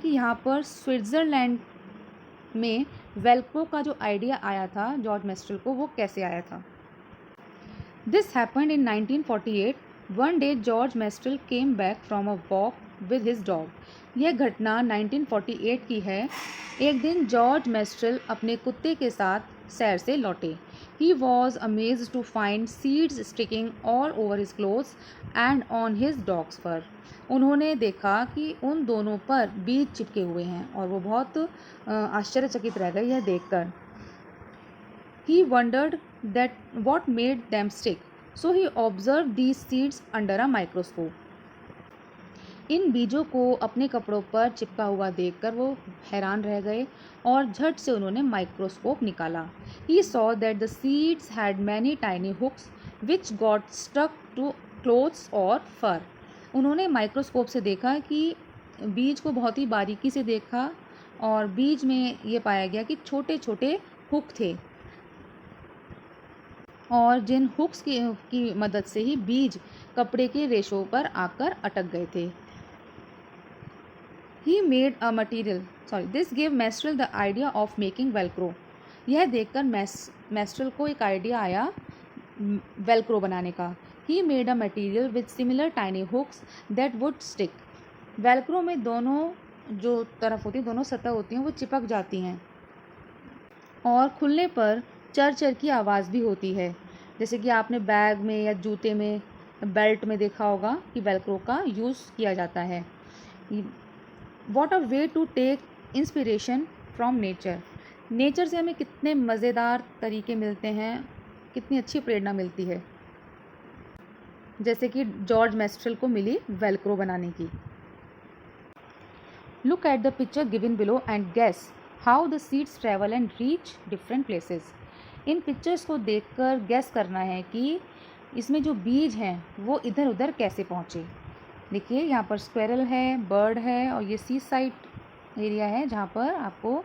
हैं कि यहाँ पर स्विट्ज़रलैंड में वेल्क्रो का जो आइडिया आया था जॉर्ज मेस्ट्रल को, वो कैसे आया था। This happened in 1948। One day George menstrual came back from a walk with his dog. यह घटना 1948 की है। एक दिन जॉर्ज मेस्ट्रल अपने कुत्ते के साथ सैर से लौटे। He was amazed to find seeds sticking all over his clothes and on his dog's fur. उन्होंने देखा कि उन दोनों पर बीज चिपके हुए हैं और वो बहुत आश्चर्यचकित रह गए यह देखकर। He wondered that what made them stick, so he observed these seeds under a microscope. इन बीजों को अपने कपड़ों पर चिपका हुआ देखकर वो हैरान रह गए और झट से उन्होंने माइक्रोस्कोप निकाला। He saw that the seeds had many tiny hooks which got stuck to clothes or fur. उन्होंने माइक्रोस्कोप से देखा कि बीज को बहुत ही बारीकी से देखा और बीज में ये पाया गया कि छोटे छोटे हुक थे और जिन हुक्स की मदद से ही बीज कपड़े के रेशों पर आकर अटक गए थे। ही made a material this gave menstrual the idea of making Velcro. यह देखकर मेस्ट्रल को एक आइडिया आया वेल्क्रो बनाने का। He made a material with similar tiny hooks that would stick. Velcro में दोनों जो तरफ होती हैं, दोनों सतह होती हैं, वो चिपक जाती हैं और खुलने पर चर चर की आवाज़ भी होती है, जैसे कि आपने बैग में या जूते में बेल्ट में देखा होगा कि वेल्क्रो का यूज़ किया जाता है। What a way to take inspiration from nature. Nature से हमें कितने मज़ेदार तरीके मिलते हैं, कितनी अच्छी प्रेरणा मिलती है, जैसे कि जॉर्ज मेस्ट्रल को मिली वेल्क्रो बनाने की। Look at the picture given below and guess how the seeds travel and reach different places. इन पिक्चर्स को देखकर गैस करना है कि इसमें जो बीज हैं वो इधर उधर कैसे पहुँचे। देखिए यहाँ पर स्क्वेरल है, बर्ड है और ये सी साइड एरिया है जहाँ पर आपको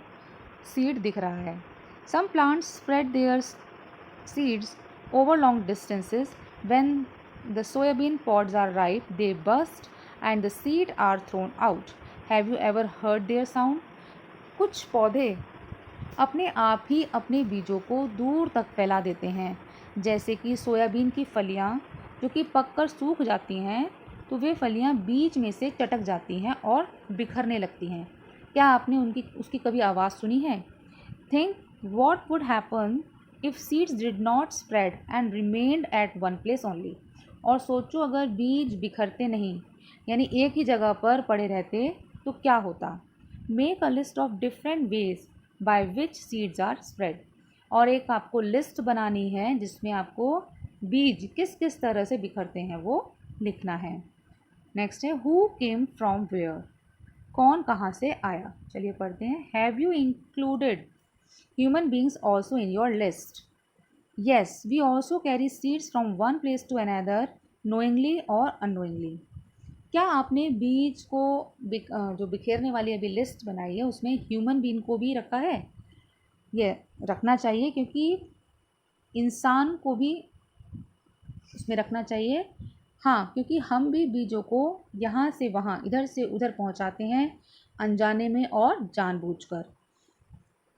सीड दिख रहा है। Some plants spread their seeds over long distances. When the soybean pods are ripe they burst and the seed are thrown out. Have you ever heard their sound. कुछ पौधे अपने आप ही अपने बीजों को दूर तक फैला देते हैं, जैसे कि सोयाबीन की फलियां जो कि पककर सूख जाती हैं तो वे फलियां बीज में से चटक जाती हैं और बिखरने लगती हैं। क्या आपने उसकी कभी आवाज़ सुनी है। Think what would happen if seeds did not spread and remained at one place only. और सोचो अगर बीज बिखरते नहीं यानी एक ही जगह पर पड़े रहते तो क्या होता। Make a list of different ways by which seeds are spread. और एक आपको लिस्ट बनानी है जिसमें आपको बीज किस किस तरह से बिखरते हैं वो लिखना है। नेक्स्ट है हु केम फ्रॉम वेयर। कौन कहाँ से आया। चलिए पढ़ते हैं। Have you included human beings also in your list. Yes we also carry seeds from one place to another knowingly और अननोइंगली। क्या आपने बीज को जो बिखेरने वाली अभी लिस्ट बनाई है उसमें ह्यूमन बीइंग को भी रखा है। ये रखना चाहिए क्योंकि इंसान को भी उसमें रखना चाहिए। हाँ, क्योंकि हम भी बीजों को यहाँ से वहाँ इधर से उधर पहुँचाते हैं अनजाने में और जानबूझकर।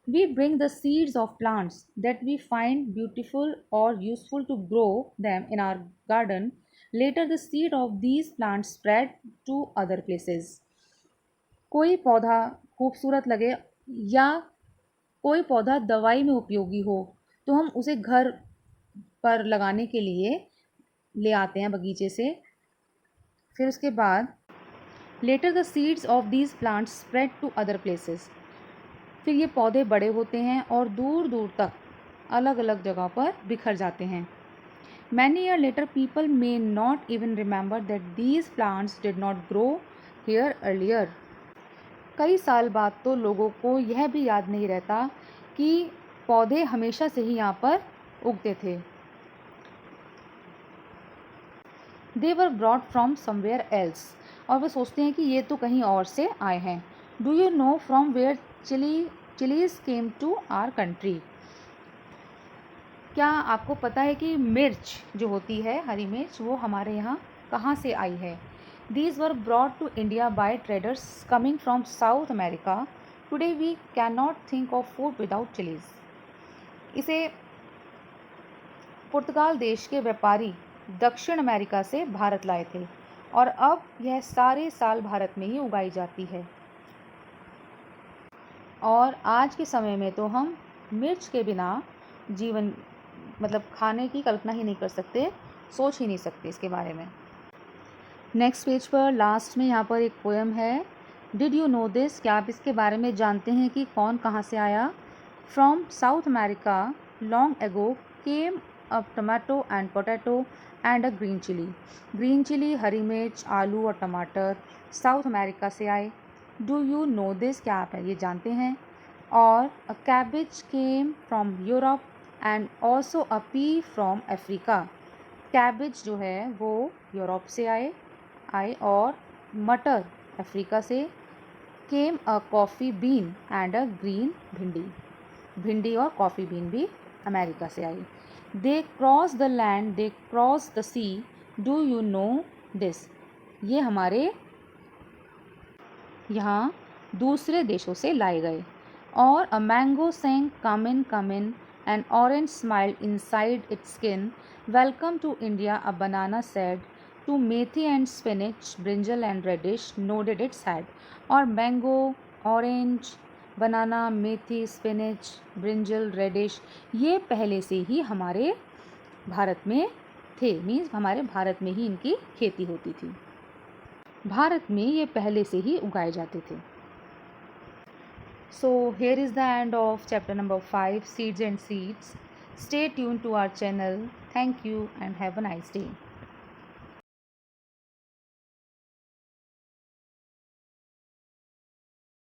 We bring the seeds of plants that we find beautiful or useful to grow them in our garden. Later the seed of these plants spread to other places. कोई पौधा खूबसूरत लगे या कोई पौधा दवाई में उपयोगी हो तो हम उसे घर पर लगाने के लिए ले आते हैं बगीचे से। फिर उसके बाद later the seeds of these plants spread to other places. फिर ये पौधे बड़े होते हैं और दूर दूर तक अलग अलग जगह पर बिखर जाते हैं। Many year later people may not even remember that these plants did not grow here earlier. कई साल बाद तो लोगों को यह भी याद नहीं रहता कि पौधे हमेशा से ही यहाँ पर उगते थे। They were brought from somewhere else. और वे सोचते हैं कि ये तो कहीं और से आए हैं। Do you know from where chilies came to our country. क्या आपको पता है कि मिर्च जो होती है हरी मिर्च वो हमारे यहाँ कहाँ से आई है। These were brought to India by traders coming from South America. Today we cannot think of food without chilies. इसे पुर्तगाल देश के व्यापारी दक्षिण अमेरिका से भारत लाए थे और अब यह सारे साल भारत में ही उगाई जाती है। और आज के समय में तो हम मिर्च के बिना जीवन खाने की कल्पना ही नहीं कर सकते, सोच ही नहीं सकते इसके बारे में। नेक्स्ट पेज पर लास्ट में यहाँ पर एक पोएम है, डिड यू नो दिस, क्या आप इसके बारे में जानते हैं कि कौन कहाँ से आया। From south America long ago came a tomato and potato and a green chilli. Green chilli, हरी मिर्च, आलू और टमाटर साउथ अमेरिका से आए। डू यू नो दिस, क्या आप ये जानते हैं। और a cabbage came from Europe and also a pea from Africa. Cabbage जो है वो यूरोप से आए और मटर अफ्रीका से। Came a coffee bean and a green bhindi और कॉफ़ी बीन भी अमेरिका से आई। They cross the land, they cross the sea, do you know this, ये हमारे यहाँ दूसरे देशों से लाए गए। और a mango sang come in an orange smile inside its skin, welcome to India a banana said, to methi and spinach brinjal and radish nodded its head. और मैंगो, ऑरेंज, बनाना, मेथी, स्पिनिच, ब्रिंजल, रेडिश ये पहले से ही हमारे भारत में थे, means हमारे भारत में ही इनकी खेती होती थी, भारत में ये पहले से ही उगाए जाते थे। So here is the end of chapter number 5, Seeds and Seeds. Stay tuned to our channel. Thank you and have a nice day.